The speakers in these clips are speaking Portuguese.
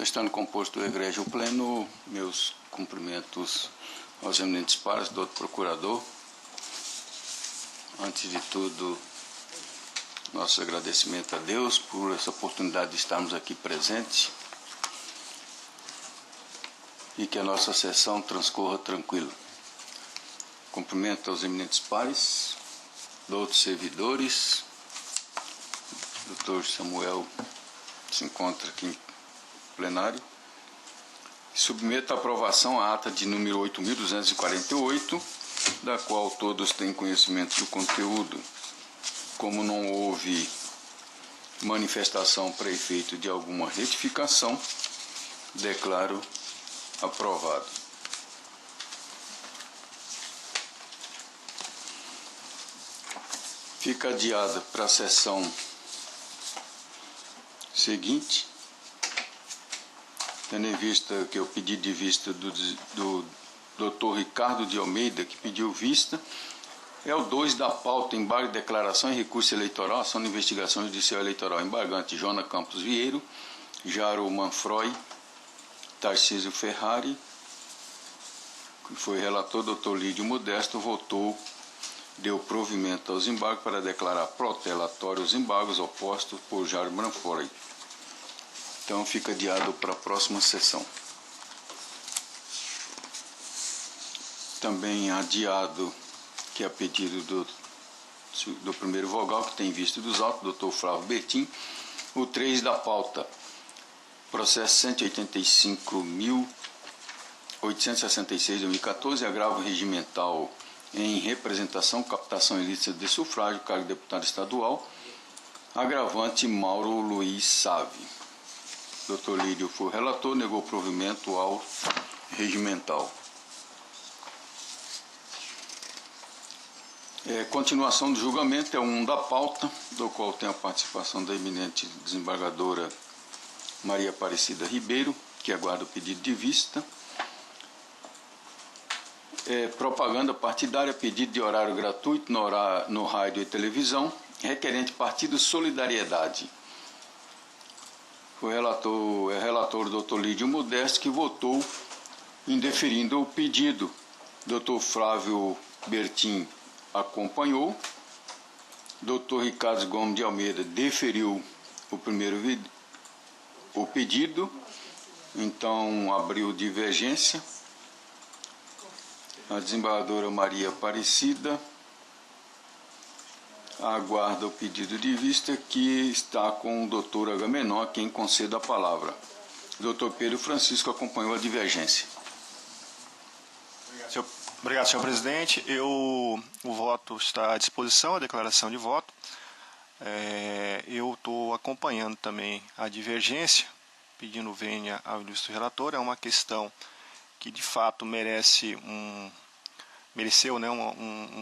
Estando composto o egrégio pleno, meus cumprimentos aos eminentes pares, doutor procurador. Antes de tudo, nosso agradecimento a Deus por essa oportunidade de estarmos aqui presentes e que a nossa sessão transcorra tranquilo. Cumprimento aos eminentes pares, outros servidores. Doutor Samuel se encontra aqui em plenário. Submeto à aprovação a ata de número 8.248, da qual todos têm conhecimento do conteúdo. Como não houve manifestação para efeito de alguma retificação, declaro aprovado. Fica adiada para a sessão seguinte, tendo em vista que o pedido de vista do Dr. Ricardo de Almeida, que pediu vista, é o 2 da pauta, embargo, declaração e recurso eleitoral, ação de investigação judicial eleitoral, embargante Jona Campos Vieiro, Jaro Manfroy, Tarcísio Ferrari, que foi relator, Dr. Lídio Modesto, votou, deu provimento aos embargos para declarar protelatórios os embargos opostos por Jaro Manfroy. Então fica adiado para a próxima sessão. Também adiado, que é a pedido do primeiro vogal, que tem visto dos autos, Dr. Flávio Bertin, o 3 da pauta, processo 185.866/2014, agravo regimental em representação, captação ilícita de sufrágio, cargo de deputado estadual, agravante Mauro Luiz Save. Dr. Lídio foi relator, negou provimento ao regimental. Continuação do julgamento é um da pauta, do qual tem a participação da eminente desembargadora Maria Aparecida Ribeiro, que aguarda o pedido de vista. Propaganda partidária, pedido de horário gratuito no rádio e televisão, requerente partido Solidariedade. Foi relator o Dr. Lídio Modesto, que votou indeferindo o pedido. Dr. Flávio Bertin acompanhou. Dr. Ricardo Gomes de Almeida deferiu o pedido, então abriu divergência. A desembargadora Maria Aparecida aguarda o pedido de vista, que está com o doutor Agamenon, quem concede a palavra. O doutor Pedro Francisco acompanhou a divergência. Obrigado, senhor presidente. O voto está à disposição, a declaração de voto. Eu estou acompanhando também a divergência, pedindo vênia ao ilustre relator. É uma questão que de fato mereceu um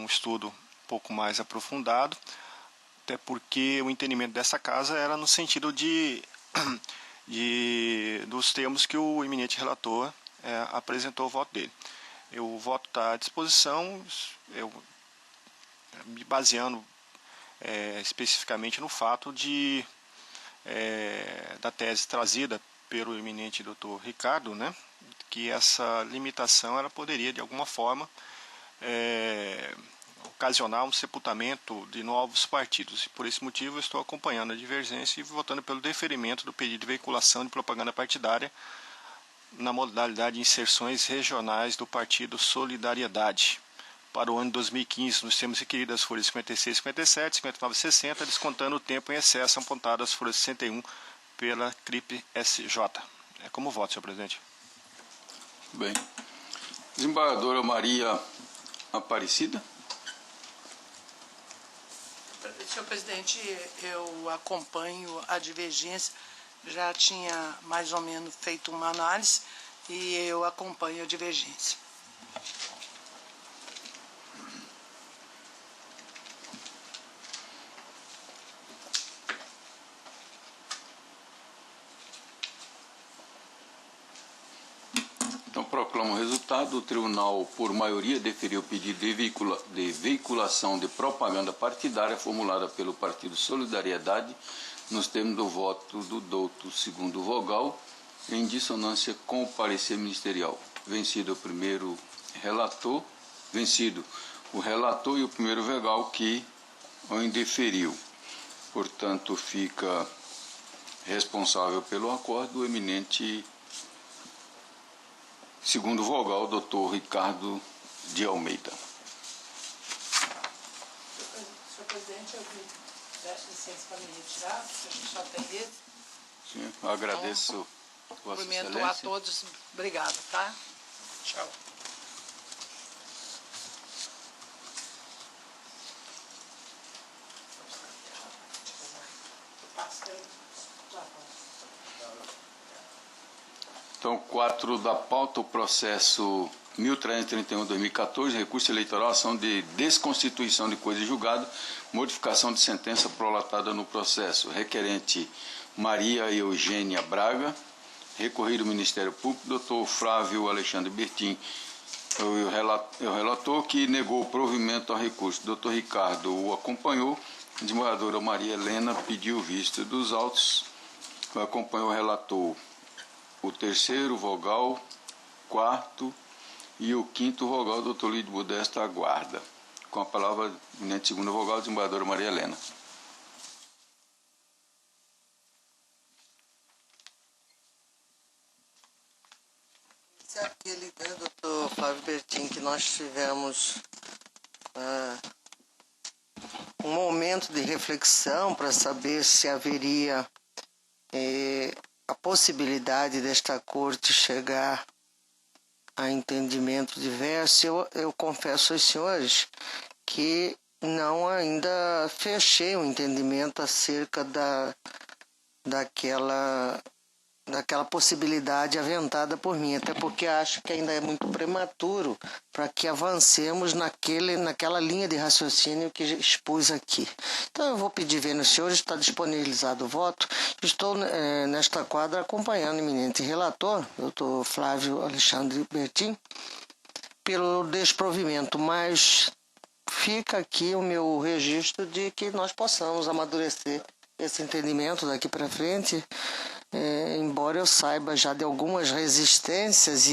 estudo um pouco mais aprofundado, até porque o entendimento dessa casa era no sentido dos termos que o eminente relator apresentou o voto dele. O voto está à disposição, eu me baseando especificamente no fato da tese trazida pelo eminente doutor Ricardo, né, que essa limitação ela poderia de alguma forma ocasionar um sepultamento de novos partidos. E por esse motivo eu estou acompanhando a divergência e votando pelo deferimento do pedido de veiculação de propaganda partidária na modalidade de inserções regionais do partido Solidariedade para o ano de 2015, nos termos requeridos das folhas 56, 57, 59 e 60, descontando o tempo em excesso apontado às folhas 61 pela CRIP-SJ. É como voto, senhor presidente. Bem. Desembargadora Maria Aparecida. Senhor presidente, eu acompanho a divergência, já tinha mais ou menos feito uma análise e eu acompanho a divergência. Então proclamo o resultado. O tribunal, por maioria, deferiu o pedido de veiculação de propaganda partidária formulada pelo Partido Solidariedade, nos termos do voto do douto segundo vogal, em dissonância com o parecer ministerial. Vencido o relator e o primeiro vogal que o indeferiu. Portanto, fica responsável pelo acordo o eminente segundo vogal, doutor Ricardo de Almeida. Senhor presidente, eu peço licença para me retirar, a gente só tem esse. Sim, eu agradeço Vossa Cumprimento Excelência. a todos, obrigado, tá? Tchau. Então, 4 da pauta, o processo 1331-2014, recurso eleitoral, ação de desconstituição de coisa julgada, modificação de sentença prolatada no processo. Requerente Maria Eugênia Braga, recorrido ao Ministério Público, doutor Flávio Alexandre Bertin, o relator que negou o provimento ao recurso. Doutor Ricardo o acompanhou, a desembargadora Maria Helena pediu vista dos autos, acompanhou o relator. O terceiro vogal, quarto e o quinto vogal, doutor Lídio Modesto, aguarda. Com a palavra, eminente segunda vogal, desembargadora Maria Helena. Esse é aquele, né, doutor Flávio Bertin, que nós tivemos um momento de reflexão para saber se haveria a possibilidade desta corte chegar a entendimento diverso. Eu confesso aos senhores que não ainda fechei o entendimento acerca daquela possibilidade aventada por mim, até porque acho que ainda é muito prematuro para que avancemos naquela linha de raciocínio que expus aqui. Então eu vou pedir vênia aos senhores, está disponibilizado o voto. Estou nesta quadra acompanhando o eminente relator, doutor Flávio Alexandre Bertin, pelo desprovimento, mas fica aqui o meu registro de que nós possamos amadurecer esse entendimento daqui para frente. Embora eu saiba já de algumas resistências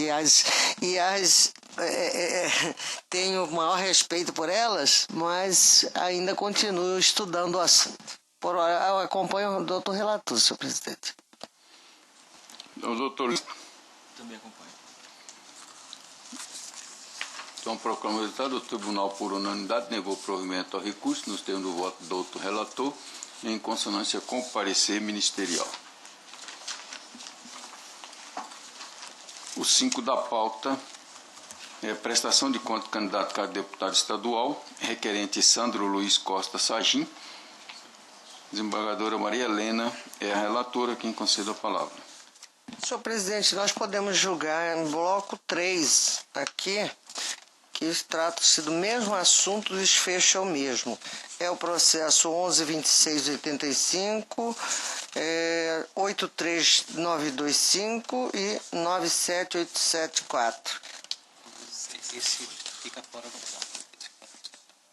tenho o maior respeito por elas, mas ainda continuo estudando o assunto. Por hora, eu acompanho o doutor relator, senhor presidente. O doutor... Também acompanho. Então, proclama o resultado. O tribunal, por unanimidade, negou o provimento ao recurso, nos termos do voto do doutor relator, em consonância com o parecer ministerial. O 5 da pauta é prestação de conta do candidato a deputado estadual, requerente Sandro Luiz Costa Sagim. Desembargadora Maria Helena é a relatora, quem concede a palavra. Senhor presidente, nós podemos julgar em bloco 3 aqui, que trata-se do mesmo assunto, o desfecho é o mesmo. É o processo 11.26.85, 83925 e 97874. Esse fica fora do bloco.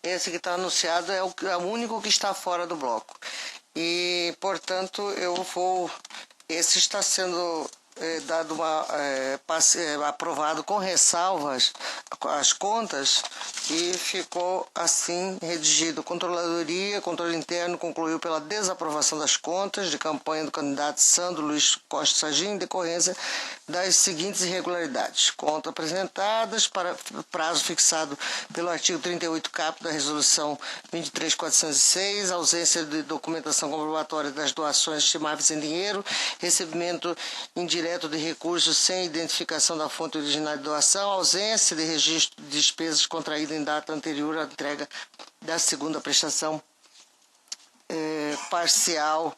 Esse que está anunciado é o único que está fora do bloco. E, portanto, esse está sendo aprovado com ressalvas as contas e ficou assim redigido. Controladoria, controle interno concluiu pela desaprovação das contas de campanha do candidato Sandro Luiz Costa Sagim em decorrência das seguintes irregularidades. Contas apresentadas para prazo fixado pelo artigo 38 caput da resolução 23.406, ausência de documentação comprobatória das doações estimáveis em dinheiro, recebimento indireto de recursos sem identificação da fonte originária de doação, ausência de registro de despesas contraídas em data anterior à entrega da segunda prestação parcial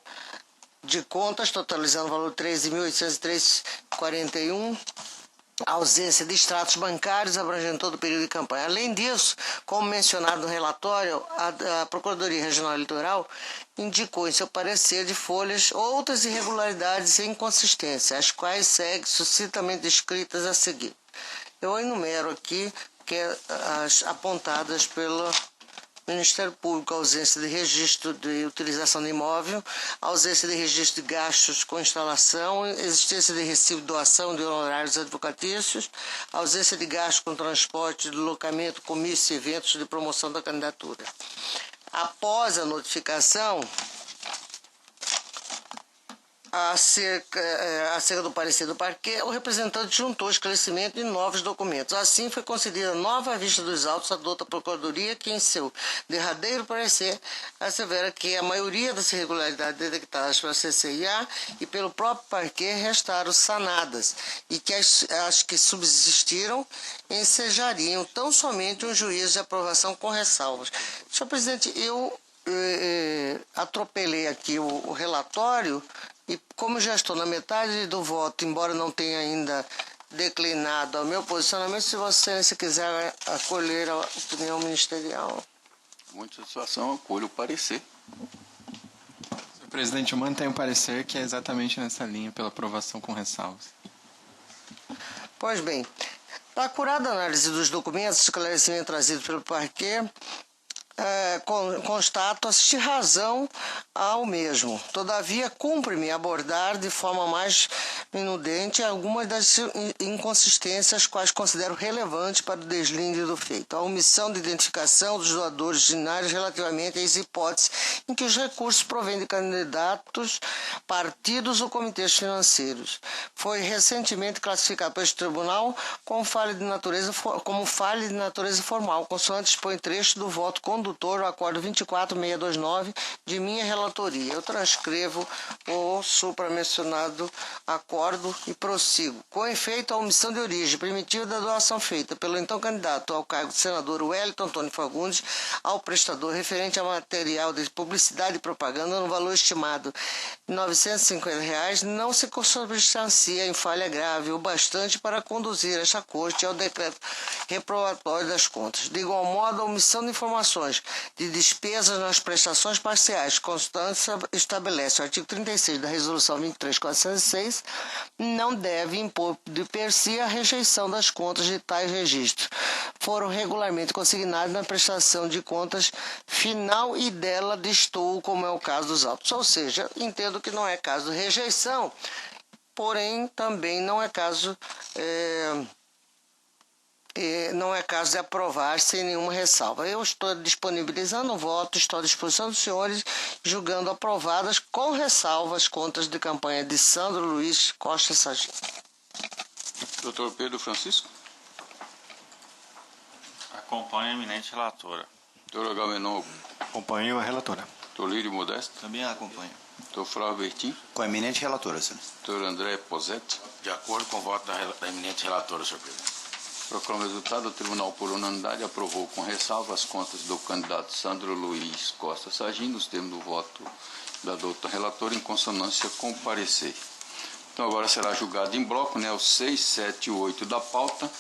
de contas, totalizando o valor de 13.803,41, ausência de extratos bancários abrangendo todo o período de campanha. Além disso, como mencionado no relatório, a Procuradoria Regional Eleitoral indicou em seu parecer de folhas outras irregularidades e inconsistências, as quais seguem sucintamente descritas a seguir. Eu enumero aqui as apontadas Ministério Público, ausência de registro de utilização de imóvel, ausência de registro de gastos com instalação, existência de recibo de doação de honorários advocatícios, ausência de gastos com transporte, deslocamento, comício e eventos de promoção da candidatura. Após a notificação, acerca do parecer do parquê, o representante juntou esclarecimento de novos documentos. Assim, foi concedida nova vista dos autos à douta Procuradoria, que, em seu derradeiro parecer, assevera que a maioria das irregularidades detectadas pela CCIA e pelo próprio parquê restaram sanadas e que as que subsistiram ensejariam tão somente um juízo de aprovação com ressalvas. Senhor presidente, eu atropelei aqui o relatório e, como já estou na metade do voto, embora não tenha ainda declinado o meu posicionamento, se Vossa Excelência quiser acolher a opinião ministerial. Muita satisfação, acolho o parecer. Senhor presidente, eu mantenho o parecer que é exatamente nessa linha, pela aprovação com ressalvas. Pois bem, da acurada análise dos documentos de esclarecimento trazido pelo parquê, constato assistir razão ao mesmo. Todavia, cumpre-me abordar de forma mais minudente algumas das inconsistências quais considero relevantes para o deslinde do feito. A omissão de identificação dos doadores ordinários relativamente às hipóteses em que os recursos provêm de candidatos, partidos ou comitês financeiros. Foi recentemente classificado pelo tribunal como falha de natureza formal, consoante expõe trecho do voto condutor o acordo 24629 de minha relatoria. Eu transcrevo o supramencionado acordo e prossigo. Com efeito, a omissão de origem primitiva da doação feita pelo então candidato ao cargo de senador Wellington Antônio Fagundes ao prestador referente a material de publicidade e propaganda no valor estimado de R$ 950 não se substancia em falha grave o bastante para conduzir esta corte ao decreto reprobatório das contas. De igual modo, a omissão de informações de despesas nas prestações parciais, constância estabelece o artigo 36 da Resolução 23406, não deve impor de per si a rejeição das contas de tais registros. Foram regularmente consignados na prestação de contas final e dela destoam, como é o caso dos autos. Ou seja, entendo que não é caso de rejeição, porém também não é caso de aprovar sem nenhuma ressalva. Eu estou disponibilizando o voto, estou à disposição dos senhores, julgando aprovadas com ressalvas contas de campanha de Sandro Luiz Costa Sargento. Doutor Pedro Francisco. Acompanho a eminente relatora. Doutor Agamenon. Acompanho a relatora. Doutor Lírio Modesto. Também acompanho. Doutor Flávio Bertin. Com a eminente relatora, senhor. Doutor André Posetti. De acordo com o voto da eminente relatora, senhor presidente. Proclamo o resultado. O Tribunal, por unanimidade, aprovou com ressalva as contas do candidato Sandro Luiz Costa Sargento, nos termos do voto da doutora relatora, em consonância com o parecer. Então, agora será julgado em bloco, o 6, 7 e 8 da pauta.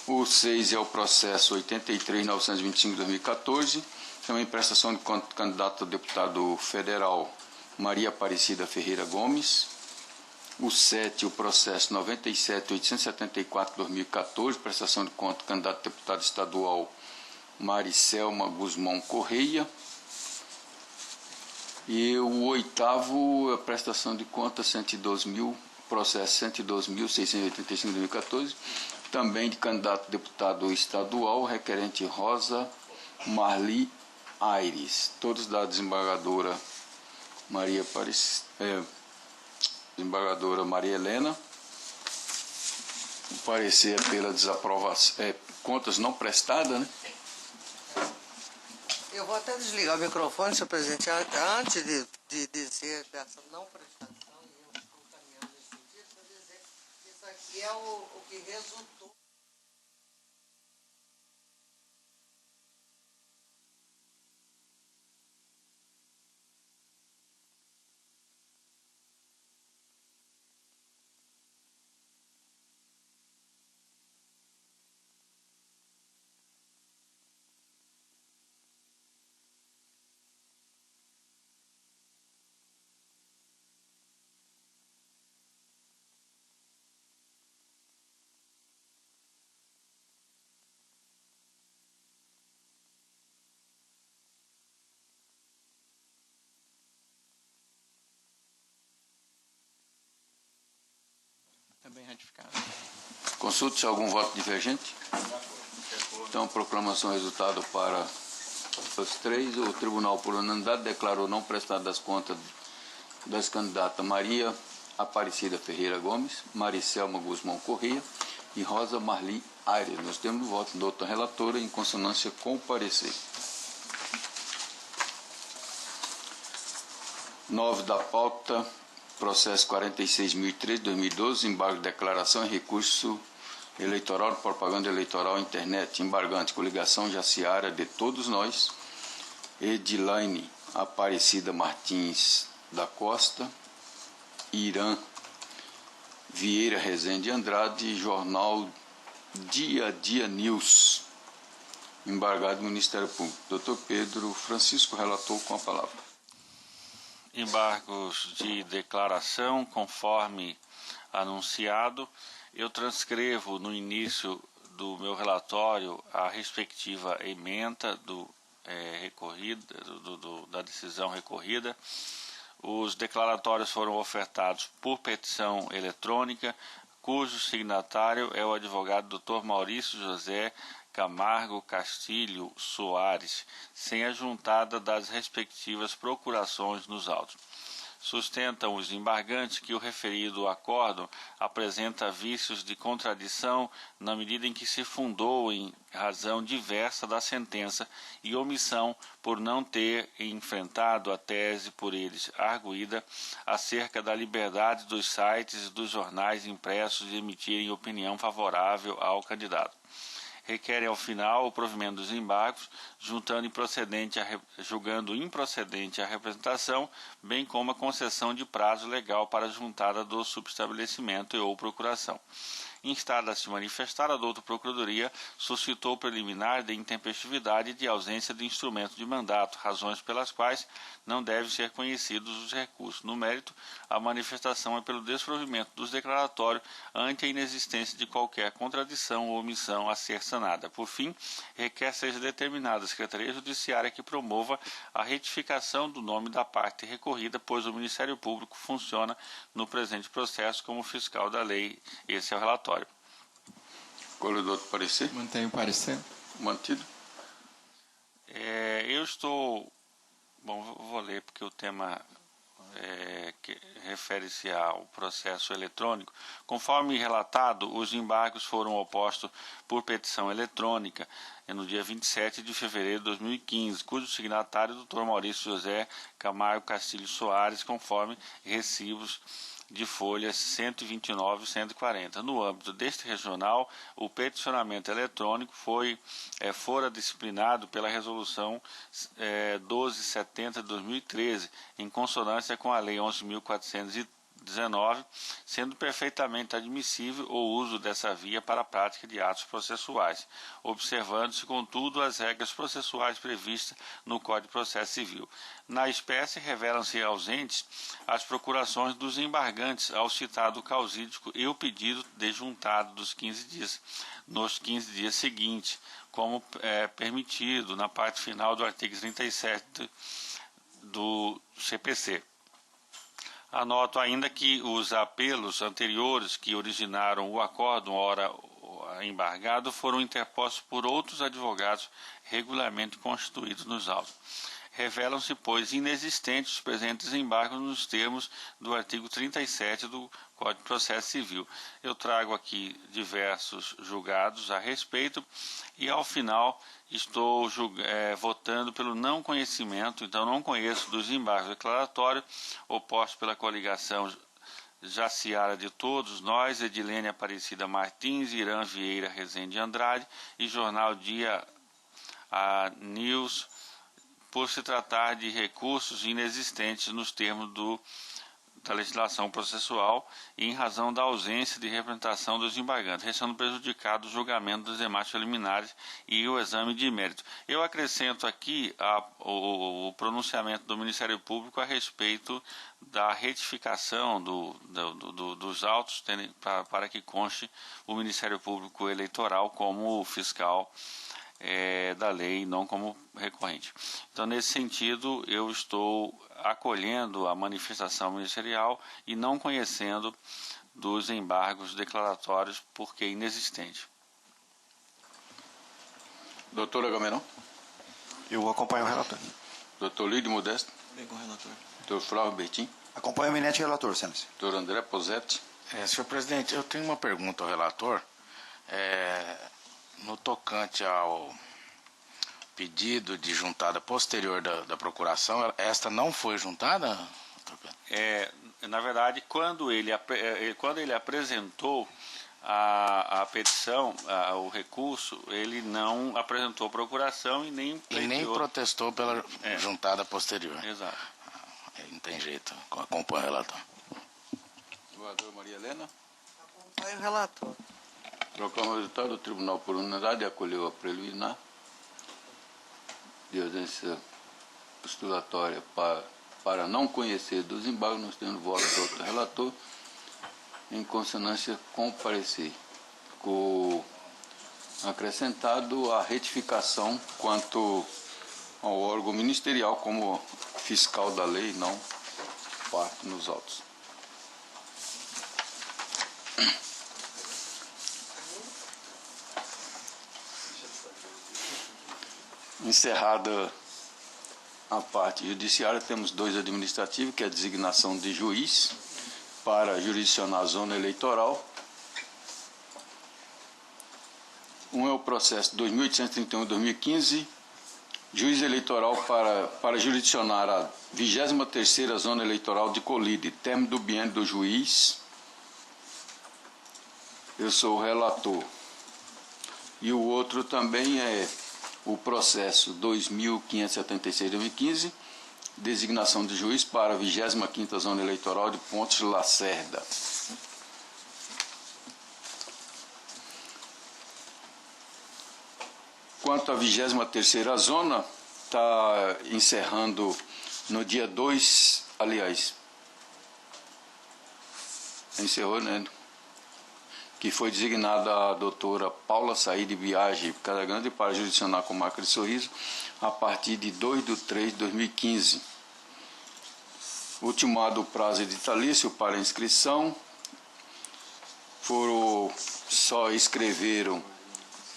O 6 é o processo 83.925/2014, também prestação de conta do candidato a deputado federal Maria Aparecida Ferreira Gomes. O 7, o processo 97.874/2014, prestação de conta do candidato a deputado estadual Maricelma Guzmão Correia. E o 8º, a prestação de conta 112.000, processo 112.685/2014, também de candidato a deputado estadual, requerente Rosa Marli Aires, todos da desembargadora desembargadora Maria Helena. O parecer é pela desaprovação, contas não prestadas, Eu vou até desligar o microfone, senhor presidente, antes de dizer dessa não prestação, e eu estou caminhando nesse sentido, para dizer que isso aqui é o que resultou. Consulte-se algum voto divergente? Então, proclamação resultado para os três. O tribunal, por unanimidade, declarou não prestadas contas das candidatas Maria Aparecida Ferreira Gomes, Maricelma Guzmão Corrêa e Rosa Marli Aires. Nós temos o voto da outra relatora em consonância com o parecer. 9 da pauta, processo 46.003/2012, embargo de declaração e recurso eleitoral de propaganda eleitoral internet, embargante, coligação Jaciara de Todos Nós, Edilaine Aparecida Martins da Costa, Irã Vieira Rezende Andrade, jornal Dia a Dia News, embargado do Ministério Público. Dr. Pedro Francisco, relator, com a palavra. Embargos de declaração, conforme anunciado. Eu transcrevo no início do meu relatório a respectiva ementa da decisão recorrida. Os declaratórios foram ofertados por petição eletrônica, cujo signatário é o advogado Dr. Maurício José Camargo Castilho Soares, sem a juntada das respectivas procurações nos autos. Sustentam os embargantes que o referido acórdão apresenta vícios de contradição na medida em que se fundou em razão diversa da sentença e omissão por não ter enfrentado a tese por eles arguída acerca da liberdade dos sites e dos jornais impressos de emitirem opinião favorável ao candidato. Requerem ao final o provimento dos embargos, julgando improcedente a representação, bem como a concessão de prazo legal para a juntada do subestabelecimento e ou procuração. Instada a se manifestar, a doutora Procuradoria suscitou preliminar de intempestividade e de ausência de instrumento de mandato, razões pelas quais não devem ser conhecidos os recursos. No mérito, a manifestação é pelo desprovimento dos declaratórios ante a inexistência de qualquer contradição ou omissão a ser sanada. Por fim, requer seja determinada a Secretaria Judiciária que promova a retificação do nome da parte recorrida, pois o Ministério Público funciona no presente processo como fiscal da lei. Esse é o relatório. Coletor do parecer? Mantenho o parecer. Mantido. Eu estou... Bom, vou ler porque o tema que refere-se ao processo eletrônico. Conforme relatado, os embargos foram opostos por petição eletrônica no dia 27 de fevereiro de 2015, cujo signatário é o Dr. Maurício José Camargo Castilho Soares, conforme recibos de folhas 129 e 140. No âmbito deste regional, o peticionamento eletrônico fora disciplinado pela Resolução 1270 de 2013, em consonância com a Lei 11.419, sendo perfeitamente admissível o uso dessa via para a prática de atos processuais, observando-se, contudo, as regras processuais previstas no Código de Processo Civil. Na espécie, revelam-se ausentes as procurações dos embargantes ao citado causídico e o pedido de juntado dos 15 dias, nos 15 dias seguintes, como permitido na parte final do artigo 37 do CPC. Anoto ainda que os apelos anteriores que originaram o acórdão ora embargado foram interpostos por outros advogados regularmente constituídos nos autos. Revelam-se, pois, inexistentes os presentes embargos nos termos do artigo 37 do Código de Processo Civil. Eu trago aqui diversos julgados a respeito e, ao final, estou votando pelo não conhecimento, então não conheço dos embargos declaratórios opostos pela coligação Jaciara de Todos Nós, Edilene Aparecida Martins, Irã Vieira Rezende Andrade e jornal Dia a News, por se tratar de recursos inexistentes nos termos da legislação processual e em razão da ausência de representação dos embargantes, restando prejudicado o julgamento dos demais preliminares e o exame de mérito. Eu acrescento aqui o pronunciamento do Ministério Público a respeito da retificação dos autos para que conste o Ministério Público Eleitoral como fiscal da lei, não como recorrente. Então, nesse sentido, eu estou acolhendo a manifestação ministerial e não conhecendo dos embargos declaratórios porque inexistente. Doutor Agamenon. Eu acompanho o relator. Doutor Lídio Modesto. Bem com o relator. Doutor Flávio Bertin. Acompanho o eminente relator, Senhor. Doutor André Posetti. Senhor presidente, eu tenho uma pergunta ao relator. No tocante ao pedido de juntada posterior da procuração, esta não foi juntada? Na verdade, quando ele apresentou a petição, o recurso, ele não apresentou procuração e nem pleiteou. E nem protestou pela juntada posterior. Exato. Não tem jeito, acompanha o relator. Governador Maria Helena. Acompanho o relator. Proclama o resultado do Tribunal por unanimidade e acolheu a preliminar de audiência postulatória para não conhecer dos embargos, nós temos voto do outro relator, em consonância com o parecer. Ficou acrescentado a retificação quanto ao órgão ministerial como fiscal da lei, não parte nos autos. Encerrada a parte judiciária, temos 2 administrativos, que é a designação de juiz para jurisdicionar a zona eleitoral. Um é o processo 2831-2015, juiz eleitoral para jurisdicionar a 23ª zona eleitoral de Colide, termo do biênio do juiz. Eu sou o relator. E o outro também é o processo 2576-2015, designação de juiz para a 25ª Zona Eleitoral de Pontes Lacerda. Quanto à 23ª Zona, está encerrando no dia 2, aliás, encerrou, né? Que foi designada a doutora Paula Saíde Biagi Casagrande para jurisdicionar a comarca de Sorriso a partir de 2/3/2015. Ultimado o prazo editalício para inscrição, só escreveram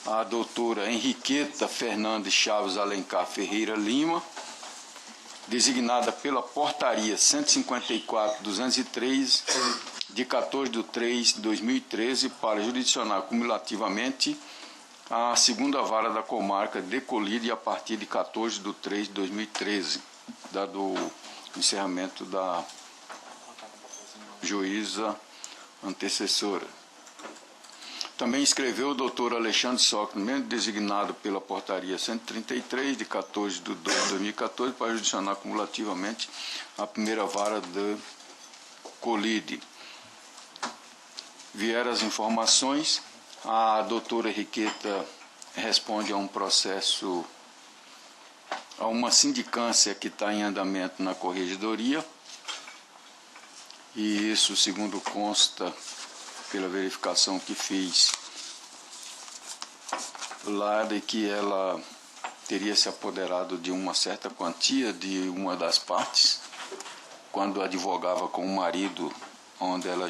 a doutora Henriqueta Fernandes Chaves Alencar Ferreira Lima, designada pela portaria 154/203, de 14/3/2013, para jurisdicionar cumulativamente a 2ª Vara da Comarca de Colide a partir de 14/3/2013, dado o encerramento da juíza antecessora. Também escreveu o doutor Alexandre Sócrates, designado pela portaria 133, de 14/2/2014, para jurisdicionar cumulativamente a 1ª Vara de Colide. Vieram as informações, a doutora Henriqueta responde a um processo, a uma sindicância que está em andamento na corregedoria, e isso, segundo consta pela verificação que fiz lá, de que ela teria se apoderado de uma certa quantia de uma das partes, quando advogava com o marido, onde ela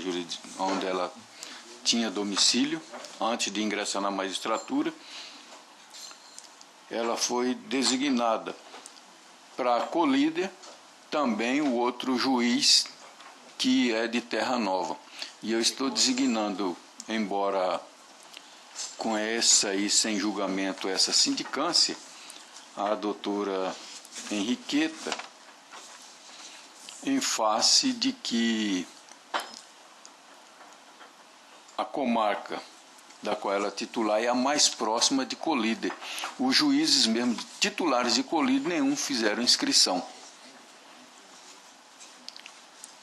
tinha domicílio, antes de ingressar na magistratura. Ela foi designada para Colíder também o outro juiz, que é de Terra Nova. E eu estou designando, embora com essa e sem julgamento, essa sindicância, a doutora Henriqueta, em face de que a comarca da qual ela é titular é a mais próxima de Colíder. Os juízes mesmo titulares de Colíder, nenhum fizeram inscrição.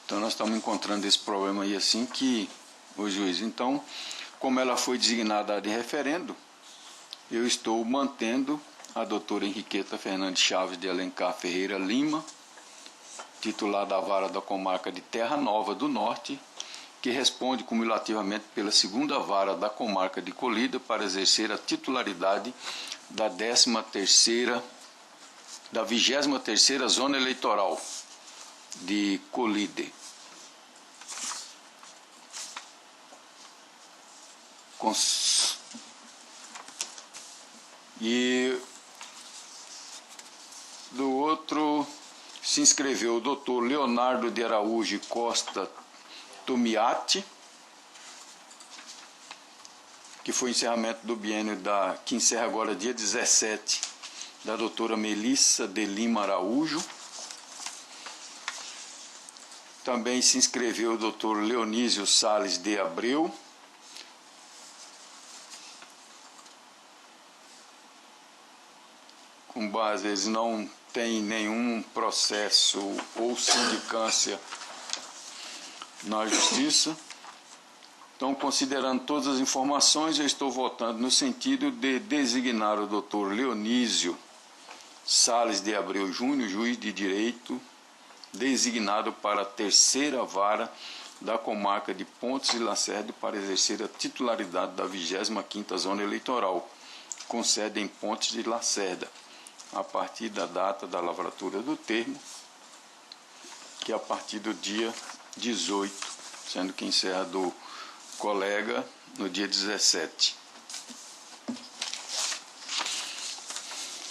Então nós estamos encontrando esse problema aí assim, que os juízes. Então, como ela foi designada de referendo, eu estou mantendo a doutora Henriqueta Fernandes Chaves de Alencar Ferreira Lima, titular da Vara da Comarca de Terra Nova do Norte, que responde cumulativamente pela 2ª Vara da Comarca de Colíder para exercer a titularidade da 23ª Zona Eleitoral de Colíder. E do outro se inscreveu o doutor Leonardo de Araújo Costa Tumiati, que foi o encerramento do biênio que encerra agora dia 17, da doutora Melissa de Lima Araújo. Também se inscreveu o doutor Leonísio Sales de Abreu. Com base, eles não têm nenhum processo ou sindicância na Justiça. Então, considerando todas as informações, eu estou votando no sentido de designar o doutor Leonísio Sales de Abreu Júnior, juiz de direito, designado para a terceira vara da comarca de Pontes e Lacerda para exercer a titularidade da 25ª Zona Eleitoral, com sede em Pontes de Lacerda, a partir da data da lavratura do termo, que é a partir do dia 18, sendo que encerra do colega no dia 17.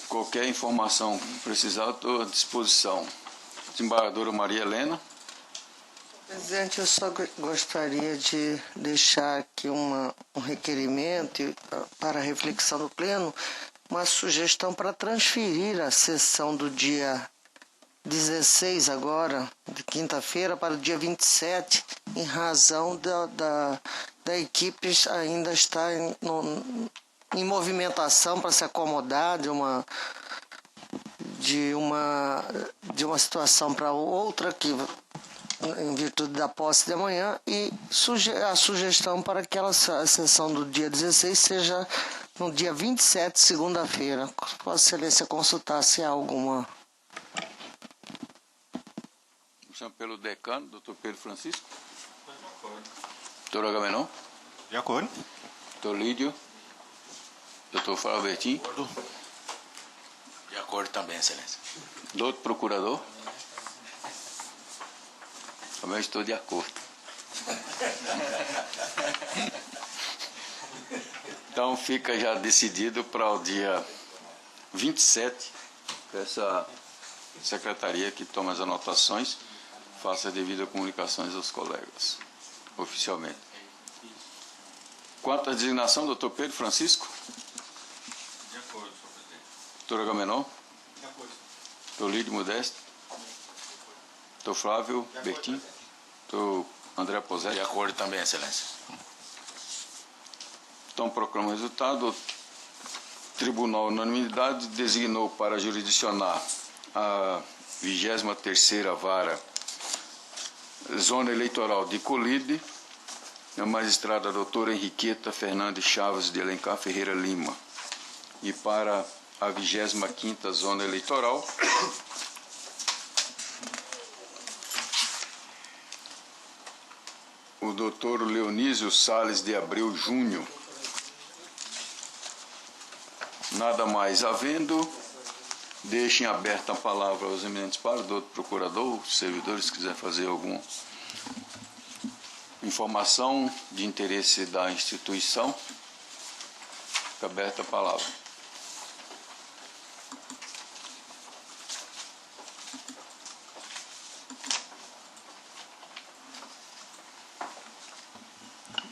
Qualquer informação precisar, estou à disposição. Desembargadora Maria Helena. Presidente, eu só gostaria de deixar aqui um requerimento para reflexão do Pleno, uma sugestão para transferir a sessão do dia 16 agora, de quinta-feira, para o dia 27, em razão da equipe ainda estar em movimentação para se acomodar de uma situação para outra, que em virtude da posse de amanhã, e a sugestão para que a sessão do dia 16 seja no dia 27, segunda-feira. Vossa Excelência consultar se há alguma... Pelo decano, doutor Pedro Francisco. Doutor Agamenon. De acordo. Doutor Lídio. Doutor Flávio Bertin. De acordo também, Excelência. Doutor Procurador. Também estou de acordo. Então fica já decidido para o dia 27, essa secretaria que toma as anotações faça a devida comunicações aos colegas, oficialmente. Quanto à designação, doutor Pedro Francisco? De acordo, senhor presidente. Doutor Agamenon? De acordo. Doutor Lídio Modesto? Doutor Flávio Bertin? Doutor André Posetti? De acordo também, Excelência. Então, proclamo o resultado. O Tribunal, unanimidade, designou para jurisdicionar a 23ª Vara Zona Eleitoral de Colide a magistrada doutora Henriqueta Fernandes Chaves de Alencar Ferreira Lima. E para a 25ª Zona Eleitoral, o doutor Leonísio Sales de Abreu Júnior. Nada mais havendo, deixem aberta a palavra aos eminentes pares, do outro procurador, os servidores, se quiser fazer alguma informação de interesse da instituição, fica aberta a palavra.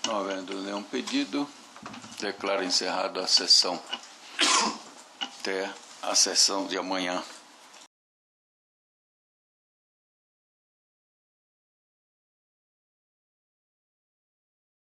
Não havendo nenhum pedido, declaro encerrada a sessão. Até a sessão de amanhã.